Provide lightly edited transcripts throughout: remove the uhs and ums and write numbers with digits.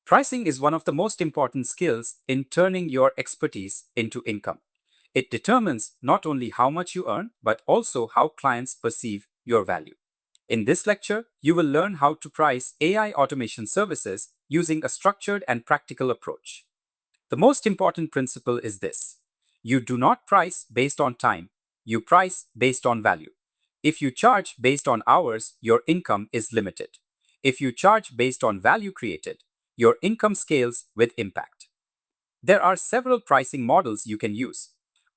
Pricing is one of the most important skills in turning your expertise into income. It determines not only how much you earn, but also how clients perceive your value. In this lecture, you will learn how to price AI automation services using a structured and practical approach. The most important principle is this: you do not price based on time, you price based on value. If you charge based on hours, your income is limited. If you charge based on value created, your income scales with impact. There are several pricing models you can use.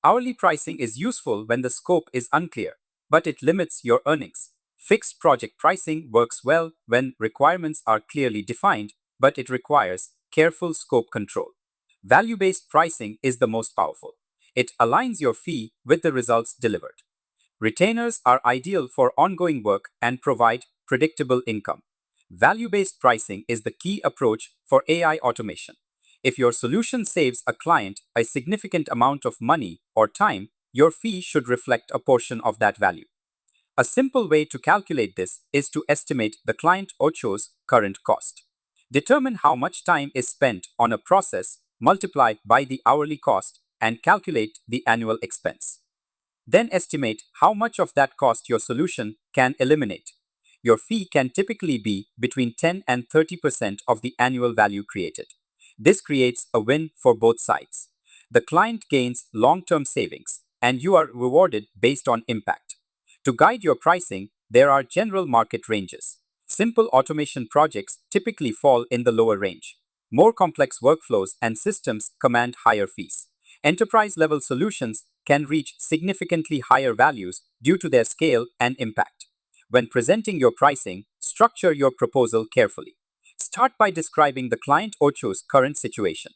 Hourly pricing is useful when the scope is unclear, but it limits your earnings. Fixed project pricing works well when requirements are clearly defined, but it requires careful scope control. Value-based pricing is the most powerful. It aligns your fee with the results delivered. Retainers are ideal for ongoing work and provide predictable income. Value-based pricing is the key approach for AI automation. If your solution saves a client a significant amount of money or time, your fee should reflect a portion of that value. A simple way to calculate this is to estimate the client Ocho's current cost. Determine how much time is spent on a process, multiply by the hourly cost, and calculate the annual expense. Then estimate how much of that cost your solution can eliminate. Your fee can typically be between 10 and 30% of the annual value created. This creates a win for both sides. The client gains long-term savings, and you are rewarded based on impact. To guide your pricing, there are general market ranges. Simple automation projects typically fall in the lower range. More complex workflows and systems command higher fees. Enterprise-level solutions can reach significantly higher values due to their scale and impact. When presenting your pricing, structure your proposal carefully. Start by describing the client Ocho's current situation.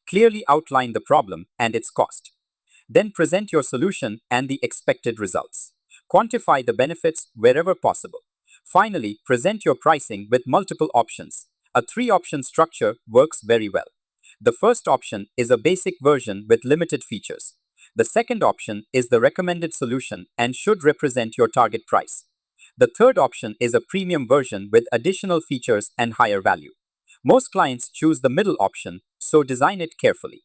Clearly outline the problem and its cost. Then present your solution and the expected results. Quantify the benefits wherever possible. Finally, present your pricing with multiple options. A three-option structure works very well. The first option is a basic version with limited features. The second option is the recommended solution and should represent your target price. The third option is a premium version with additional features and higher value. Most clients choose the middle option, so design it carefully.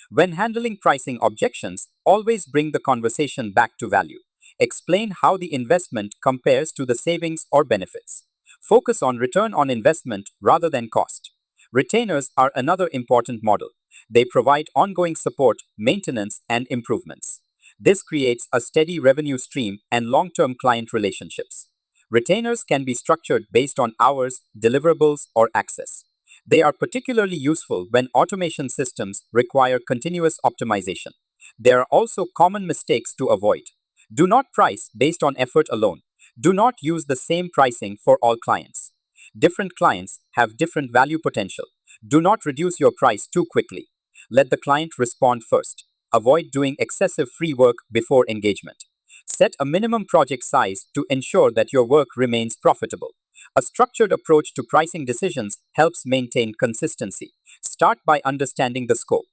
When handling pricing objections, always bring the conversation back to value. Explain how the investment compares to the savings or benefits. Focus on return on investment rather than cost. Retainers are another important model. They provide ongoing support, maintenance, and improvements. This creates a steady revenue stream and long-term client relationships. Retainers can be structured based on hours, deliverables, or access. They are particularly useful when automation systems require continuous optimization. There are also common mistakes to avoid. Do not price based on effort alone. Do not use the same pricing for all clients. Different clients have different value potential. Do not reduce your price too quickly. Let the client respond first. Avoid doing excessive free work before engagement. Set a minimum project size to ensure that your work remains profitable. A structured approach to pricing decisions helps maintain consistency. Start by understanding the scope.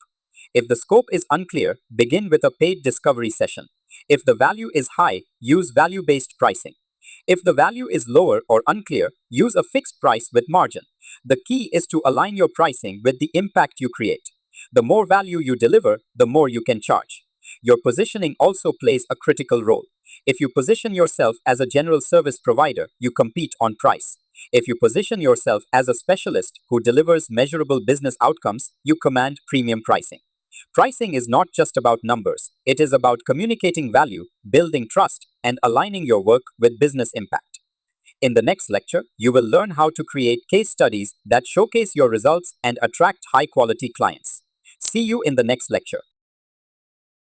If the scope is unclear, begin with a paid discovery session. If the value is high, use value-based pricing. If the value is lower or unclear, use a fixed price with margin. The key is to align your pricing with the impact you create. The more value you deliver, the more you can charge. Your positioning also plays a critical role. If you position yourself as a general service provider, you compete on price. If you position yourself as a specialist who delivers measurable business outcomes, you command premium pricing. Pricing is not just about numbers. It is about communicating value, building trust, and aligning your work with business impact. In the next lecture, you will learn how to create case studies that showcase your results and attract high-quality clients. See you in the next lecture.